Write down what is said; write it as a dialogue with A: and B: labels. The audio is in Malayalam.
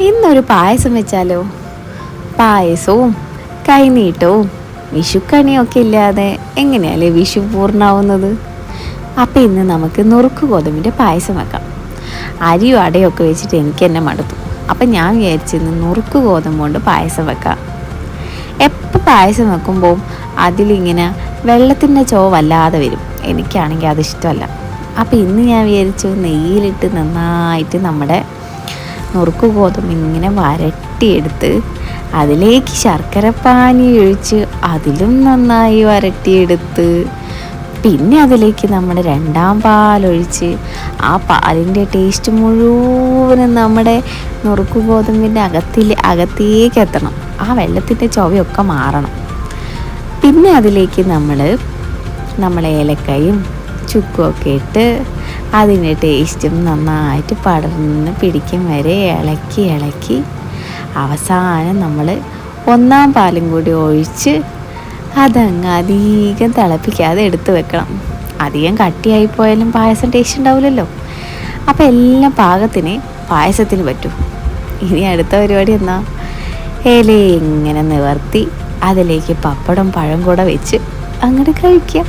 A: ഇന്നൊരു പായസം വെച്ചാലോ? പായസവും കൈനീട്ടവും വിഷുക്കണിയൊക്കെ ഇല്ലാതെ എങ്ങനെയല്ലേ വിഷു പൂർണ്ണമാവുന്നത്? അപ്പം ഇന്ന് നമുക്ക് നുറുക്ക് ഗോതമ്പിൻ്റെ പായസം വെക്കാം. അരിയും അടയൊക്കെ വെച്ചിട്ട് എനിക്ക് തന്നെ മടുത്തു. അപ്പം ഞാൻ വിചാരിച്ചിരുന്നു നുറുക്ക് ഗോതമ്പ് കൊണ്ട് പായസം വെക്കാം. എപ്പോൾ പായസം വെക്കുമ്പോൾ അതിലിങ്ങനെ വെള്ളത്തിൻ്റെ ചുവ വല്ലാതെ വരും. എനിക്കാണെങ്കിൽ അതിഷ്ടമല്ല. അപ്പോൾ ഇന്ന് ഞാൻ വിചാരിച്ചു നെയ്യിലിട്ട് നന്നായിട്ട് നമ്മുടെ നുറുക്ക് ഗോതമ്പ് ഇങ്ങനെ വരട്ടിയെടുത്ത് അതിലേക്ക് ശർക്കരപ്പാനി ഒഴിച്ച് അതിലും നന്നായി വരട്ടിയെടുത്ത് പിന്നെ അതിലേക്ക് നമ്മുടെ രണ്ടാം പാലൊഴിച്ച് ആ പാലിൻ്റെ ടേസ്റ്റ് മുഴുവനും നമ്മുടെ നുറുക്ക് ഗോതമ്പിൻ്റെ അകത്തേക്ക് എത്തണം. ആ വെള്ളത്തിൻ്റെ ചുവയൊക്കെ മാറണം. പിന്നെ അതിലേക്ക് നമ്മൾ ഏലക്കയും ചുക്കുമൊക്കെ ഇട്ട് അതിൻ്റെ ടേസ്റ്റും നന്നായിട്ട് പടർന്ന് പിടിക്കും വരെ ഇളക്കി അവസാനം നമ്മൾ ഒന്നാം പാലും കൂടി ഒഴിച്ച് അതങ്ങ് അധികം തിളപ്പിക്കാതെ എടുത്ത് വെക്കണം. അധികം കട്ടിയായിപ്പോയാലും പായസം ടേസ്റ്റ് ഉണ്ടാവില്ലല്ലോ. അപ്പോൾ എല്ലാം പാകത്തിന് പായസത്തിന് പറ്റും. ഇനി അടുത്ത പരിപാടി എന്നാ, ഇല ഇങ്ങനെ നിവർത്തി അതിലേക്ക് പപ്പടം പഴം കൂടെ വെച്ച് അങ്ങോട്ട് കഴിക്കാം.